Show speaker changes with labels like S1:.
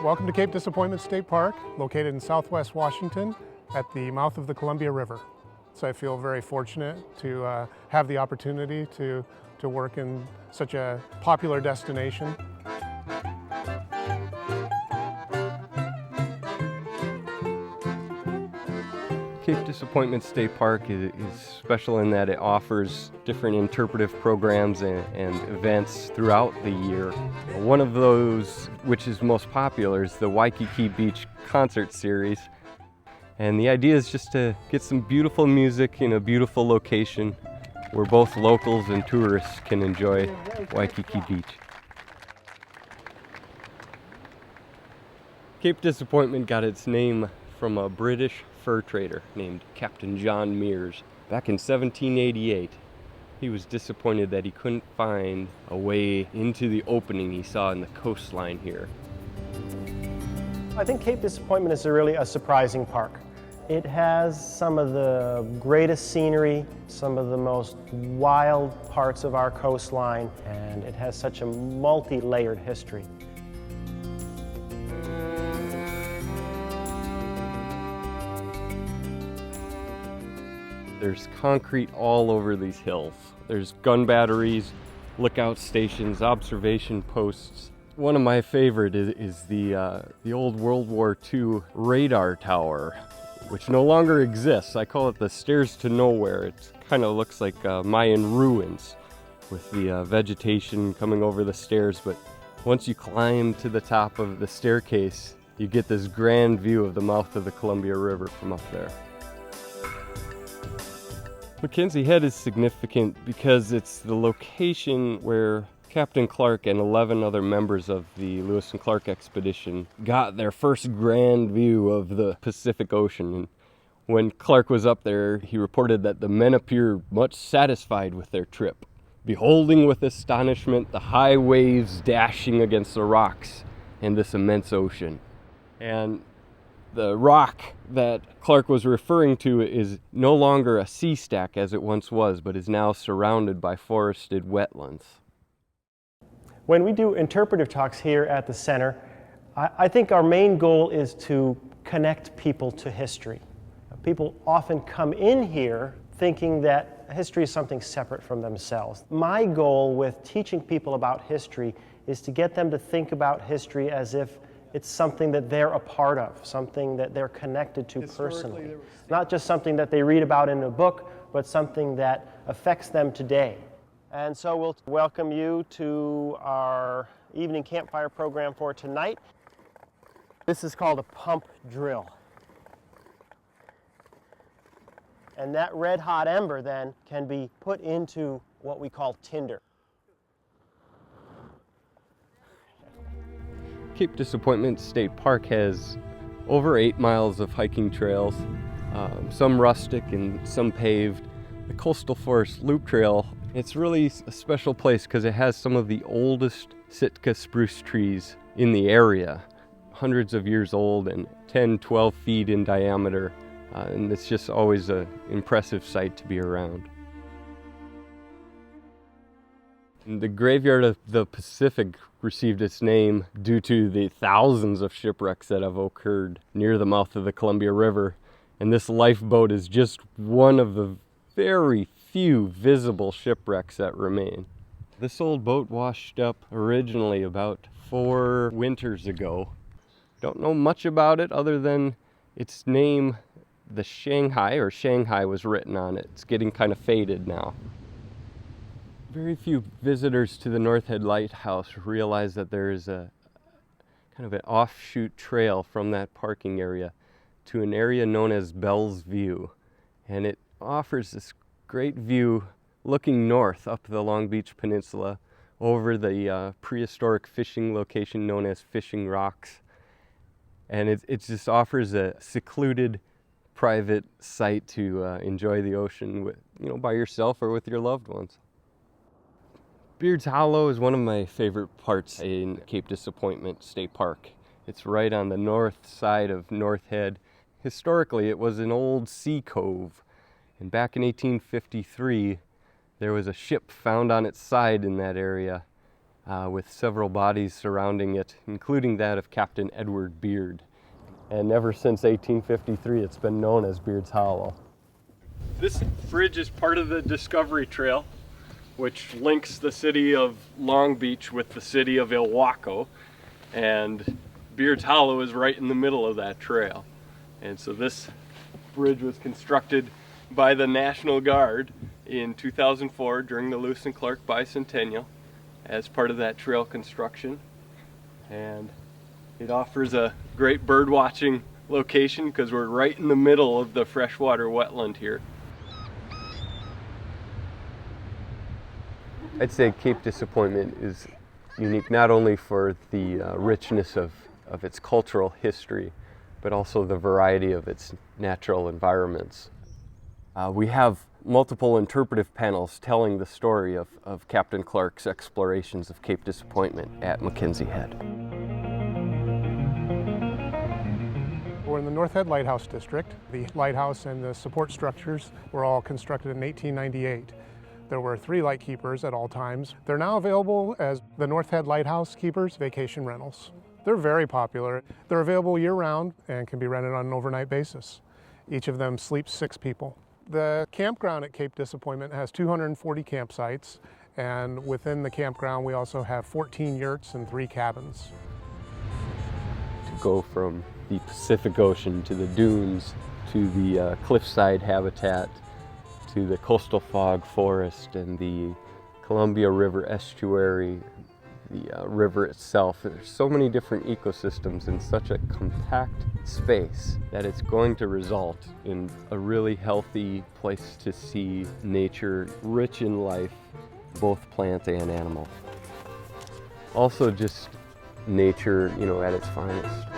S1: Welcome to Cape Disappointment State Park, located in southwest Washington at the mouth of the Columbia River. So I feel very fortunate to have the opportunity to work in such a popular destination.
S2: Cape Disappointment State Park is special in that it offers different interpretive programs and events throughout the year. One of those, which is most popular, is the Waikiki Beach concert series. And the idea is just to get some beautiful music in a beautiful location where both locals and tourists can enjoy Waikiki Beach. Cape Disappointment got its name from a British fur trader named Captain John Mears. Back in 1788, he was disappointed that he couldn't find a way into the opening he saw in the coastline here.
S3: I think Cape Disappointment is really a surprising park. It has some of the greatest scenery, some of the most wild parts of our coastline, and it has such a multi-layered history.
S2: There's concrete all over these hills. There's gun batteries, lookout stations, observation posts. One of my favorite is the old World War II radar tower, which no longer exists. I call it the Stairs to Nowhere. It kind of looks like Mayan ruins with the vegetation coming over the stairs, but once you climb to the top of the staircase, you get this grand view of the mouth of the Columbia River from up there. McKenzie Head is significant because it's the location where Captain Clark and 11 other members of the Lewis and Clark expedition got their first grand view of the Pacific Ocean. And when Clark was up there, he reported that the men appeared much satisfied with their trip, beholding with astonishment the high waves dashing against the rocks in this immense ocean. And the rock that Clark was referring to is no longer a sea stack as it once was, but is now surrounded by forested wetlands.
S3: When we do interpretive talks here at the center, I think our main goal is to connect people to history. People often come in here thinking that history is something separate from themselves. My goal with teaching people about history is to get them to think about history as if it's something that they're a part of, something that they're connected to personally. Not just something that they read about in a book, but something that affects them today. And so we'll welcome you to our evening campfire program for tonight. This is called a pump drill. And that red hot ember then can be put into what we call tinder.
S2: Cape Disappointment State Park has over 8 miles of hiking trails, some rustic and some paved. The Coastal Forest Loop Trail, it's really a special place because it has some of the oldest Sitka spruce trees in the area, hundreds of years old and 10, 12 feet in diameter, and it's just always an impressive sight to be around. The Graveyard of the Pacific received its name due to the thousands of shipwrecks that have occurred near the mouth of the Columbia River, and this lifeboat is just one of the very few visible shipwrecks that remain. This old boat washed up originally about 4 winters ago. Don't know much about it other than its name, the Shanghai was written on it. It's getting kind of faded now. Very few visitors to the North Head Lighthouse realize that there is a kind of an offshoot trail from that parking area to an area known as Bell's View. And it offers this great view looking north up the Long Beach Peninsula over the prehistoric fishing location known as Fishing Rocks. And it just offers a secluded, private site to enjoy the ocean with, by yourself or with your loved ones. Beard's Hollow is one of my favorite parts in Cape Disappointment State Park. It's right on the north side of North Head. Historically, it was an old sea cove, and back in 1853, there was a ship found on its side in that area, with several bodies surrounding it, including that of Captain Edward Beard. And ever since 1853, it's been known as Beard's Hollow. This bridge is part of the Discovery Trail, which links the city of Long Beach with the city of Ilwaco, and Beard's Hollow is right in the middle of that trail. And so this bridge was constructed by the National Guard in 2004 during the Lewis and Clark bicentennial as part of that trail construction. And it offers a great bird watching location because we're right in the middle of the freshwater wetland here. I'd say Cape Disappointment is unique not only for the richness of its cultural history, but also the variety of its natural environments. We have multiple interpretive panels telling the story of Captain Clark's explorations of Cape Disappointment at McKenzie Head.
S1: We're in the North Head Lighthouse District. The lighthouse and the support structures were all constructed in 1898. There were 3 lightkeepers at all times. They're now available as the North Head Lighthouse Keepers Vacation Rentals. They're very popular. They're available year-round and can be rented on an overnight basis. Each of them sleeps 6 people. The campground at Cape Disappointment has 240 campsites, and within the campground we also have 14 yurts and 3 cabins.
S2: To go from the Pacific Ocean to the dunes, to the cliffside habitat, to the coastal fog forest and the Columbia River estuary, the river itself. There's so many different ecosystems in such a compact space that it's going to result in a really healthy place to see nature, rich in life, both plant and animal. Also just nature, at its finest.